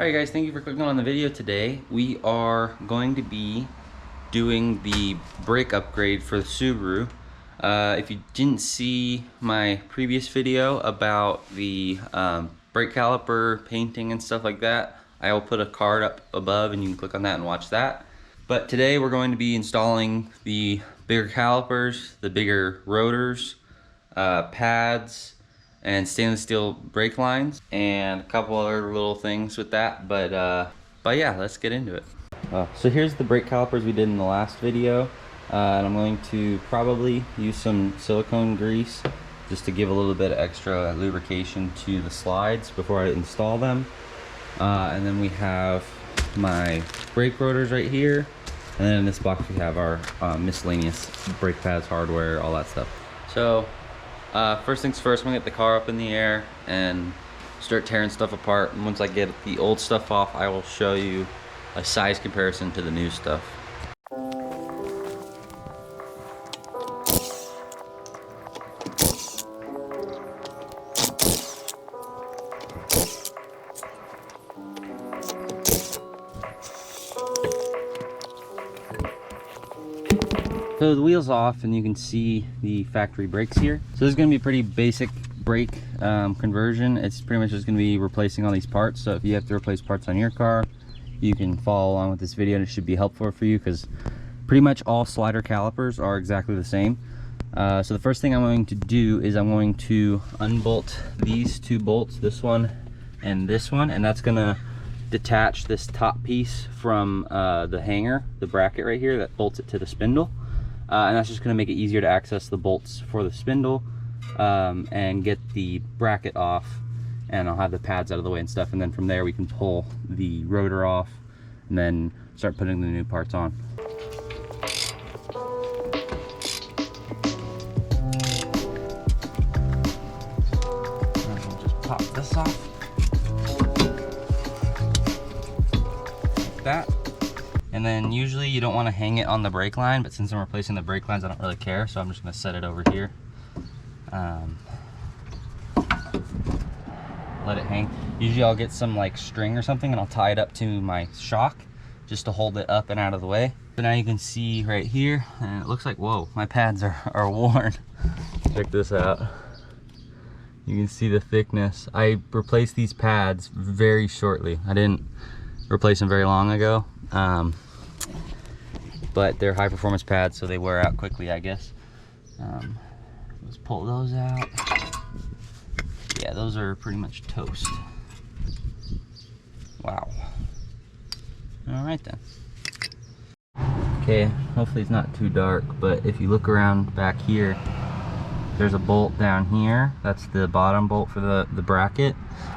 Alright guys, thank you for clicking on the video today. We are going to be doing the brake upgrade for the Subaru. If you didn't see my previous video about the brake caliper painting and stuff like that, I will put a card up above and you can click on that and watch that. But today we're going to be installing the bigger calipers, the bigger rotors, pads, and stainless steel brake lines, and a couple other little things with that. But yeah, let's get into it. So here's the brake calipers we did in the last video, and I'm going to probably use some silicone grease just to give a little bit of extra lubrication to the slides before I install them. And then we have my brake rotors right here, and then in this box we have our miscellaneous brake pads, hardware, all that stuff. So first things first, I'm gonna get the car up in the air and start tearing stuff apart. And once I get the old stuff off, I will show you a size comparison to the new stuff. So the wheel's off and you can see the factory brakes here. So this is going to be a pretty basic brake conversion. It's pretty much just going to be replacing all these parts. So if you have to replace parts on your car, you can follow along with this video and it should be helpful for you, because pretty much all slider calipers are exactly the same. So the first thing I'm going to do is I'm going to unbolt these two bolts, this one and this one, and that's going to detach this top piece from the hanger, the bracket right here that bolts it to the spindle. And that's just going to make it easier to access the bolts for the spindle and get the bracket off, and I'll have the pads out of the way and stuff, and then from there we can pull the rotor off and then start putting the new parts on. And we'll just pop this off like that. And then usually you don't want to hang it on the brake line, but since I'm replacing the brake lines, I don't really care, so I'm just going to set it over here. Let it hang. Usually I'll get some like string or something and I'll tie it up to my shock just to hold it up and out of the way. So now you can see right here, and it looks like, whoa, my pads are worn. Check this out. You can see the thickness. I replaced these pads very shortly. I didn't replace them very long ago. But they're high performance pads, so they wear out quickly, I guess. Let's pull those out. Yeah, those are pretty much toast. Wow. All right then. Okay, hopefully it's not too dark, but if you look around back here, there's a bolt down here. That's the bottom bolt for the bracket,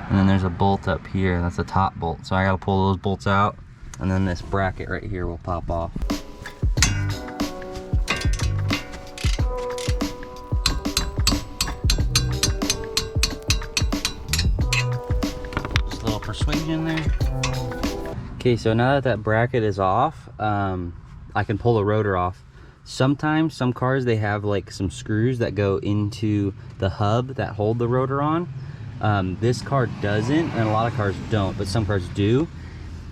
and then there's a bolt up here. That's the top bolt. So I gotta pull those bolts out, and then this bracket right here will pop off. Just a little persuasion there. Okay, so now that that bracket is off, I can pull the rotor off. Sometimes some cars, they have like some screws that go into the hub that hold the rotor on. This car doesn't, and a lot of cars don't, but some cars do.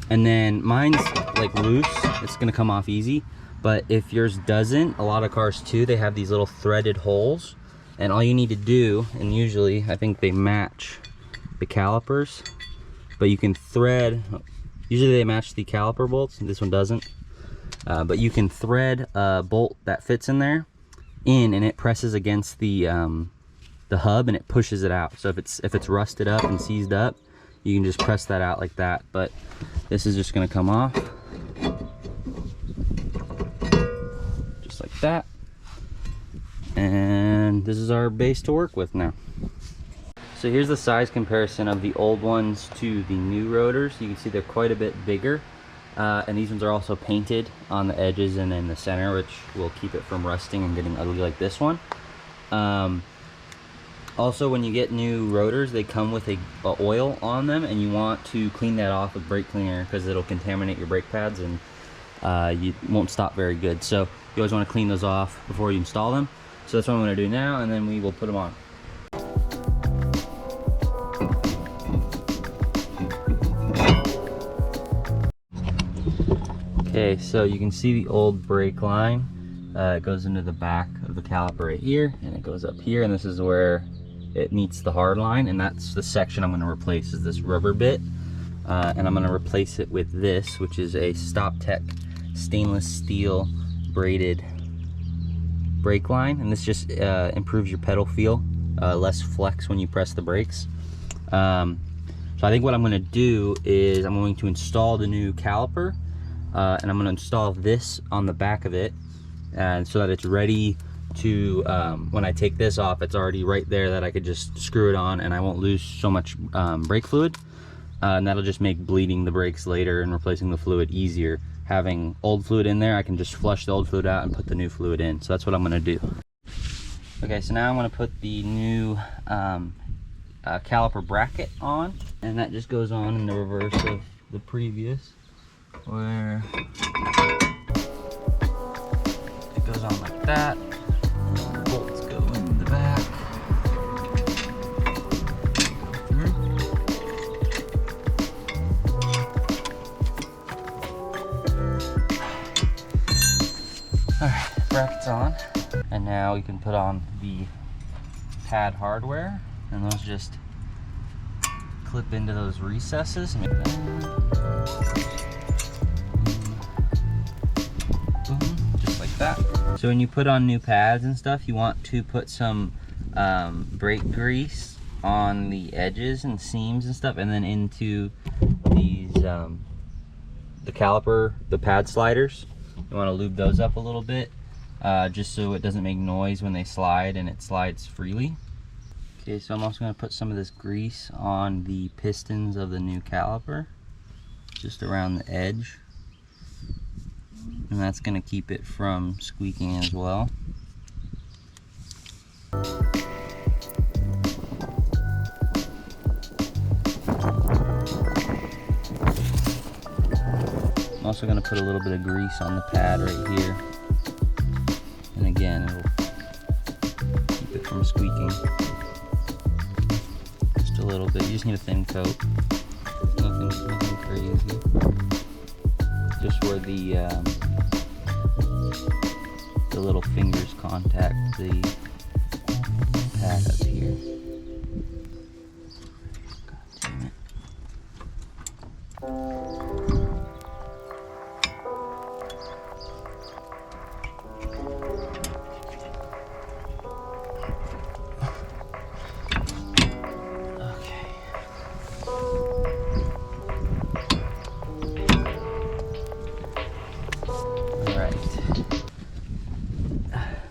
And then mine's like loose, it's gonna come off easy. But if yours doesn't, a lot of cars too, they have these little threaded holes, and all you need to do, and usually I think they match the calipers, but you can thread, usually they match the caliper bolts, and this one doesn't. But you can thread a bolt that fits in there in, and it presses against the hub and it pushes it out. So if it's rusted up and seized up, you can just press that out like that. But this is just going to come off just like that, and this is our base to work with now. So here's the size comparison of the old ones to the new rotors. You can see they're quite a bit bigger, and these ones are also painted on the edges and in the center, which will keep it from rusting and getting ugly like this one. Also, when you get new rotors, they come with a oil on them, and you want to clean that off with brake cleaner, because it'll contaminate your brake pads and you won't stop very good. So you always want to clean those off before you install them. So that's what I'm going to do now, and then we will put them on. Okay, so you can see the old brake line. It goes into the back of the caliper right here, and it goes up here, and this is where it meets the hard line, and that's the section I'm going to replace, is this rubber bit. And I'm going to replace it with this, which is a StopTech stainless steel braided brake line, and this just improves your pedal feel, less flex when you press the brakes. So I think what I'm going to do is I'm going to install the new caliper, and I'm going to install this on the back of it, and so that it's ready to, when I take this off, it's already right there that I could just screw it on and I won't lose so much brake fluid. And that'll just make bleeding the brakes later and replacing the fluid easier. Having old fluid in there, I can just flush the old fluid out and put the new fluid in. So that's what I'm going to do. Okay, so now I'm going to put the new caliper bracket on, and that just goes on in the reverse of the previous, where it goes on like that. Bolts go in the back. Alright, bracket's on, and now we can put on the pad hardware, and those just clip into those recesses. Boom, just like that. So when you put on new pads and stuff, you want to put some brake grease on the edges and seams and stuff, and then into these the caliper, the pad sliders. You want to lube those up a little bit, just so it doesn't make noise when they slide and it slides freely. Okay, so I'm also going to put some of this grease on the pistons of the new caliper, just around the edge, and that's going to keep it from squeaking as well. I'm also going to put a little bit of grease on the pad right here, and again, it'll keep it from squeaking. Just a little bit. You just need a thin coat. Nothing crazy. Just where the little fingers contact the pad up here. God damn it.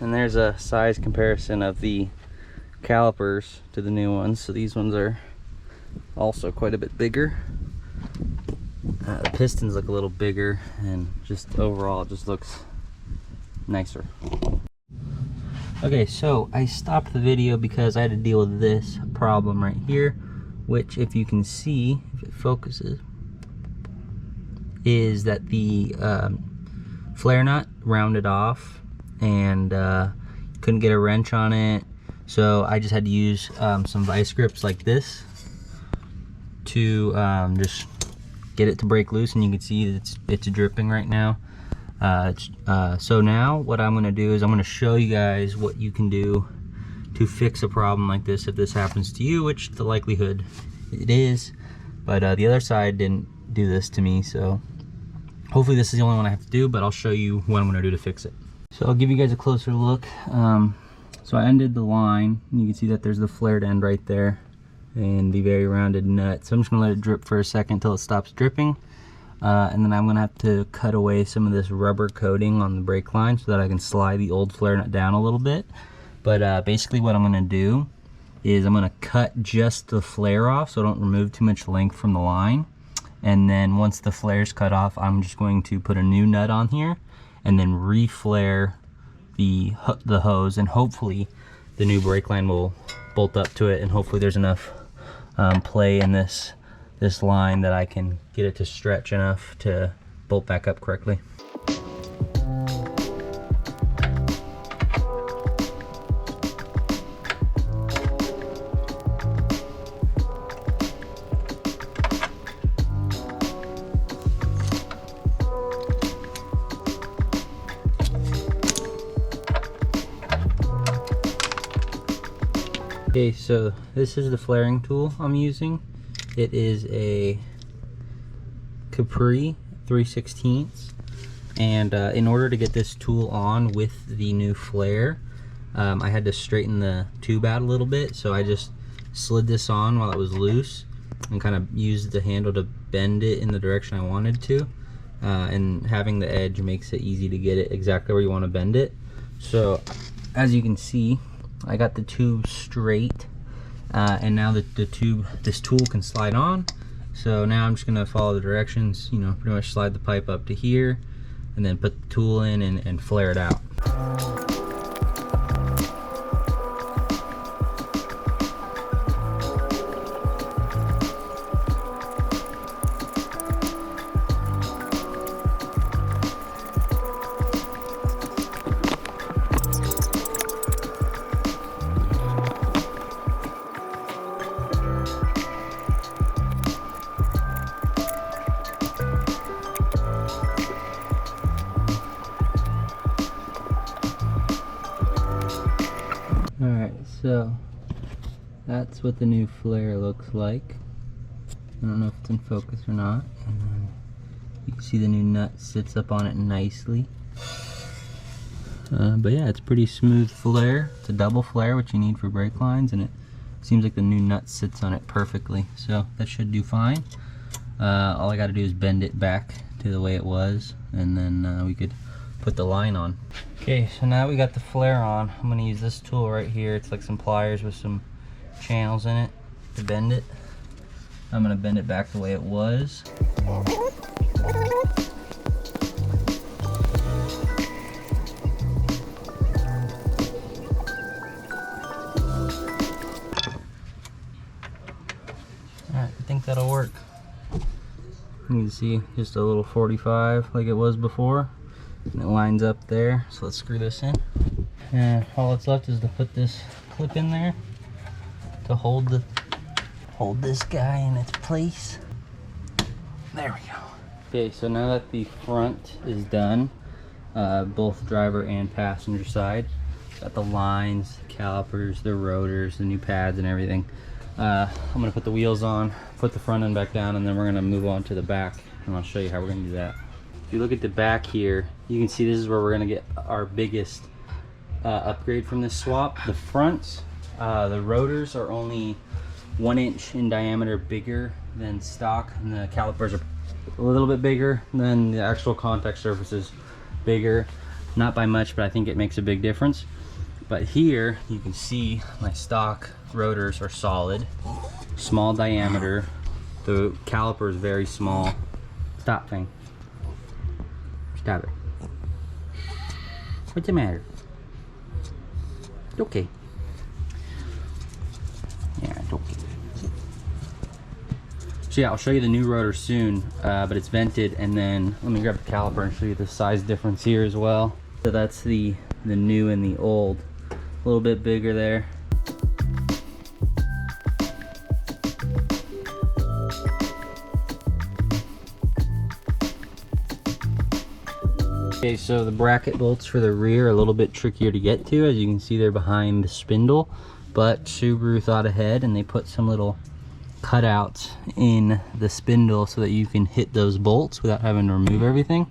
And there's a size comparison of the calipers to the new ones. So these ones are also quite a bit bigger. The pistons look a little bigger, and just overall it just looks nicer. Okay, so I stopped the video because I had to deal with this problem right here, which, if you can see, if it focuses, is that the flare nut rounded off, and couldn't get a wrench on it, so I just had to use some vice grips like this to just get it to break loose, and you can see that it's dripping right now. So now what I'm going to do is I'm going to show you guys what you can do to fix a problem like this if this happens to you, which the likelihood it is, but the other side didn't do this to me, so hopefully this is the only one I have to do, but I'll show you what I'm going to do to fix it. So I'll give you guys a closer look. So I undid the line, and you can see that there's the flared end right there and the very rounded nut. So I'm just going to let it drip for a second until it stops dripping, and then I'm going to have to cut away some of this rubber coating on the brake line so that I can slide the old flare nut down a little bit. But basically what I'm going to do is I'm going to cut just the flare off so I don't remove too much length from the line, and then once the flare's cut off, I'm just going to put a new nut on here and then re-flare the hose, and hopefully the new brake line will bolt up to it, and hopefully there's enough play in this line that I can get it to stretch enough to bolt back up correctly. Okay, so this is the flaring tool I'm using. It is a Capri 3/16, and in order to get this tool on with the new flare, I had to straighten the tube out a little bit, so I just slid this on while it was loose and kind of used the handle to bend it in the direction I wanted to, and having the edge makes it easy to get it exactly where you want to bend it. So as you can see, I got the tube straight, and now that this tool can slide on. So now I'm just gonna follow the directions, you know, pretty much slide the pipe up to here and then put the tool in and flare it out. Alright, so that's what the new flare looks like. I don't know if it's in focus or not. And then you can see the new nut sits up on it nicely. But yeah, it's pretty smooth flare. It's a double flare, which you need for brake lines, and it seems like the new nut sits on it perfectly. So that should do fine. All I got to do is bend it back to the way it was, and then we could put the line on. Okay, so now we got the flare on. I'm gonna use this tool right here. It's like some pliers with some channels in it to bend it. I'm gonna bend it back the way it was. Alright, I think that'll work. You can see just a little 45 like it was before. And it lines up there, so let's screw this in. And all that's left is to put this clip in there to hold this guy in its place. There we go. Okay, so now that the front is done, both driver and passenger side, got the lines, the calipers, the rotors, the new pads and everything. I'm gonna put the wheels on, put the front end back down, and then we're gonna move on to the back, and I'll show you how we're gonna do that. If you look at the back here, you can see this is where we're gonna get our biggest upgrade from this swap. The fronts, the rotors are only 1 inch in diameter bigger than stock, and the calipers are a little bit bigger than the actual contact surfaces, bigger. Not by much, but I think it makes a big difference. But here you can see my stock rotors are solid, small diameter. The caliper is very small. Stop thing. Stop it. What's the matter? It's okay. Yeah, it's okay. So yeah, I'll show you the new rotor soon, but it's vented, and then let me grab the caliper and show you the size difference here as well. So that's the new and the old. A little bit bigger there. Okay, so the bracket bolts for the rear are a little bit trickier to get to. As you can see, they're behind the spindle, but Subaru thought ahead and they put some little cutouts in the spindle so that you can hit those bolts without having to remove everything.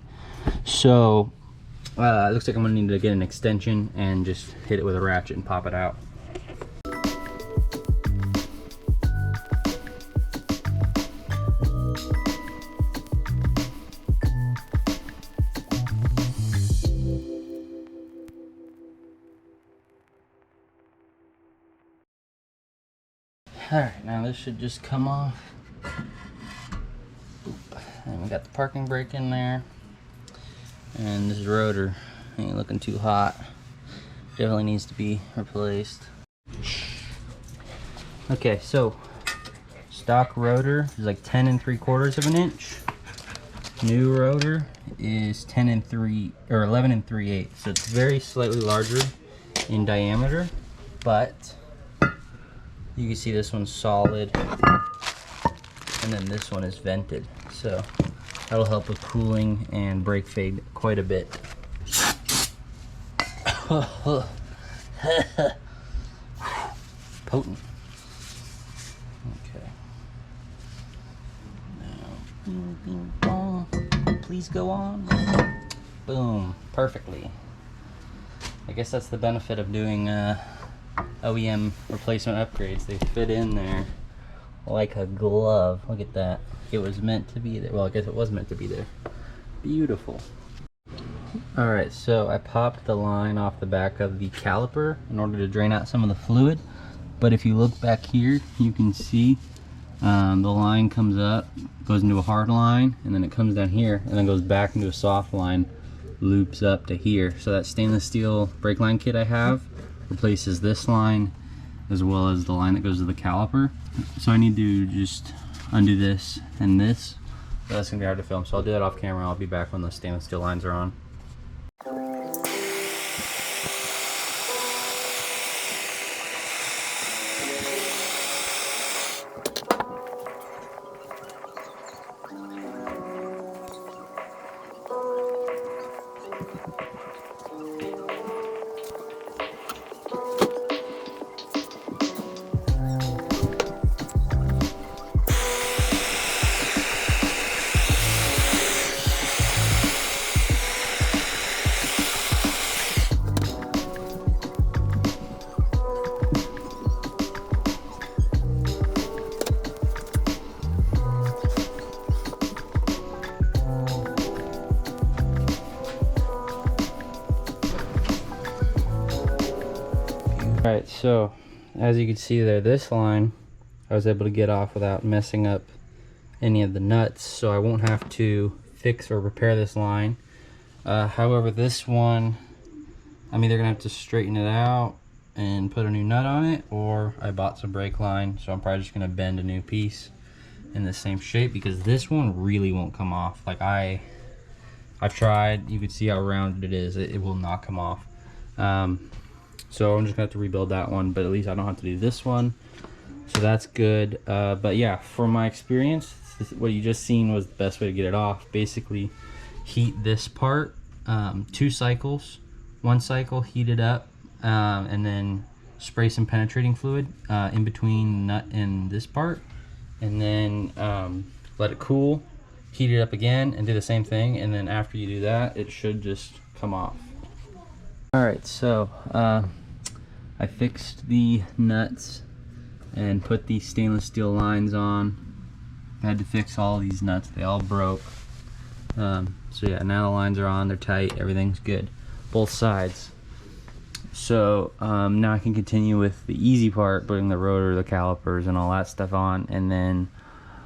So it looks like I'm gonna need to get an extension and just hit it with a ratchet and pop it out. Alright, now this should just come off. And we got the parking brake in there. And this rotor ain't looking too hot. Definitely needs to be replaced. Okay, so stock rotor is like 10 3/4 of an inch. New rotor is 11 3/8. So it's very slightly larger in diameter, but you can see this one's solid, and then this one is vented. So that'll help with cooling and brake fade quite a bit. potent. Okay. Now, bing, bing, bong. Please go on. Boom. Perfectly. I guess that's the benefit of doing OEM replacement upgrades. They fit in there like a glove. Look at that. It was meant to be there. Well, I guess it was meant to be there. Beautiful. Alright, so I popped the line off the back of the caliper in order to drain out some of the fluid. But if you look back here, you can see the line comes up, goes into a hard line, and then it comes down here, and then goes back into a soft line, loops up to here. So that stainless steel brake line kit I have replaces this line as well as the line that goes to the caliper. So I need to just undo this and this. But that's gonna be hard to film, so I'll do that off camera. I'll be back when the stainless steel lines are on. Alright, so as you can see there, this line I was able to get off without messing up any of the nuts, so I won't have to fix or repair this line. However, this one, I'm either gonna have to straighten it out and put a new nut on it, or I bought some brake line, so I'm probably just gonna bend a new piece in the same shape, because this one really won't come off. Like I've tried, you can see how rounded it is. It will not come off. So I'm just gonna have to rebuild that one, but at least I don't have to do this one, so that's good. But yeah, from my experience, what you just seen was the best way to get it off. Basically heat this part 2 cycles, 1 cycle, heat it up, and then spray some penetrating fluid in between nut and this part, and then let it cool, heat it up again, and do the same thing. And then after you do that, it should just come off. Alright, so I fixed the nuts and put these stainless steel lines on. I had to fix all these nuts, they all broke. So yeah, now the lines are on, they're tight, everything's good, both sides. So now I can continue with the easy part, putting the rotor, the calipers, and all that stuff on, and then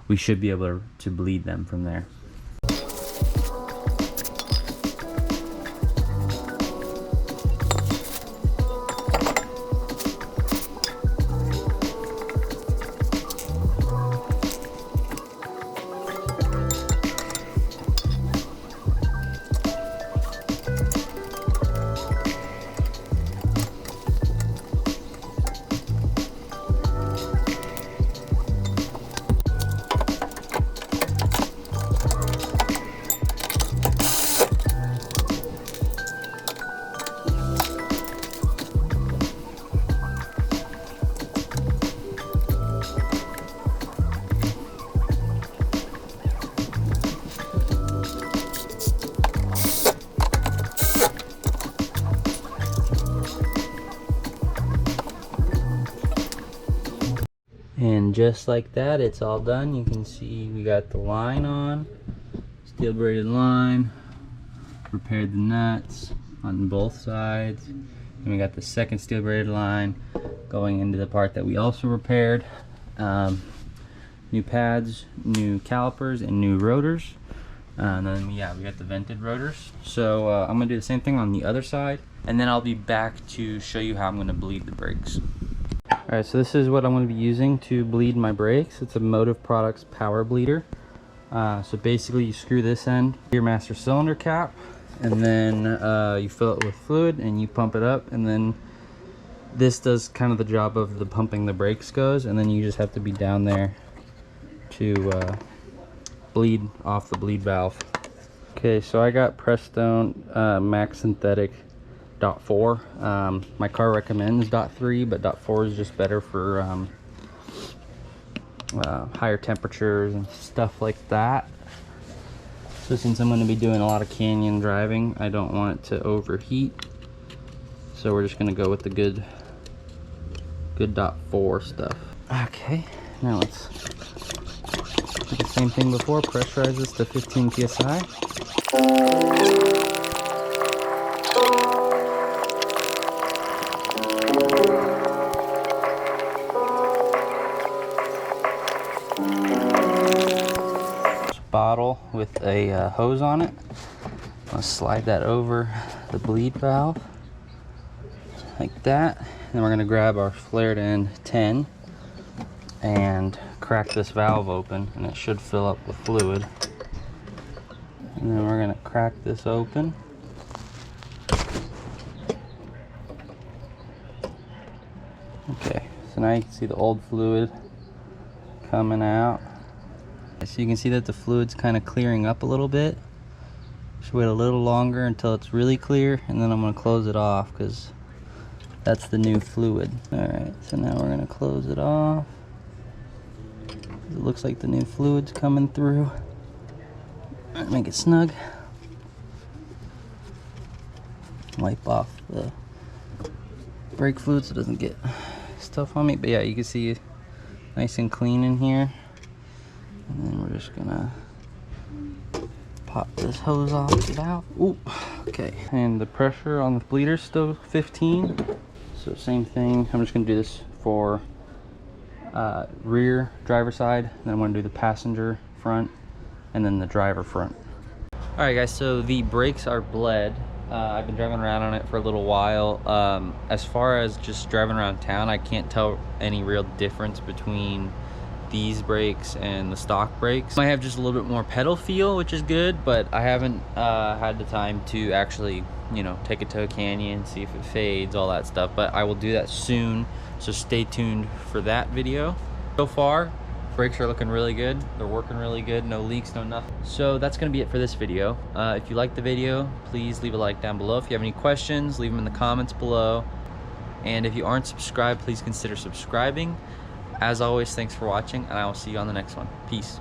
we should be able to bleed them from there. And just like that, it's all done. You can see we got the line on, steel braided line, repaired the nuts on both sides, and we got the second steel braided line going into the part that we also repaired. New pads, new calipers, and new rotors. And then yeah, we got the vented rotors. So I'm gonna do the same thing on the other side, and then I'll be back to show you how I'm gonna bleed the brakes. Alright, so this is what I'm going to be using to bleed my brakes. It's a Motive Products power bleeder. So basically you screw this end, your master cylinder cap, and then you fill it with fluid and you pump it up, and then this does kind of the job of the pumping the brakes goes, and then you just have to be down there to bleed off the bleed valve. Okay, so I got Prestone Max Synthetic .4. My car recommends .3, but .4 is just better for higher temperatures and stuff like that. So since I'm going to be doing a lot of canyon driving, I don't want it to overheat. So we're just going to go with the good .4 stuff. Okay, now let's do the same thing before. Pressurize this to 15 psi. Bottle with a hose on it. I'll slide that over the bleed valve like that. And then we're going to grab our flared end 10 and crack this valve open, and it should fill up with fluid. And then we're going to crack this open. Okay, so now you can see the old fluid coming out. So you can see that the fluid's kind of clearing up a little bit. Just wait a little longer until it's really clear, and then I'm going to close it off because that's the new fluid. Alright, so now we're going to close it off. It looks like the new fluid's coming through. Make it snug. Wipe off the brake fluid so it doesn't get stuff on me. But yeah, you can see nice and clean in here. And then we're just gonna pop this hose off the valve. Ooh, okay. And the pressure on the bleeder's still 15. So same thing. I'm just gonna do this for rear driver side. Then I'm gonna do the passenger front, and then the driver front. All right, guys. So the brakes are bled. I've been driving around on it for a little while. As far as just driving around town, I can't tell any real difference between these brakes and the stock brakes. I have just a little bit more pedal feel, which is good, but I haven't had the time to actually, you know, take it to a canyon, see if it fades, all that stuff. But I will do that soon, so stay tuned for that video. So far, brakes are looking really good. They're working really good, no leaks, no nothing. So that's gonna be it for this video. If you liked the video, please leave a like down below. If you have any questions, leave them in the comments below. And if you aren't subscribed, please consider subscribing. As always, thanks for watching, and I will see you on the next one. Peace.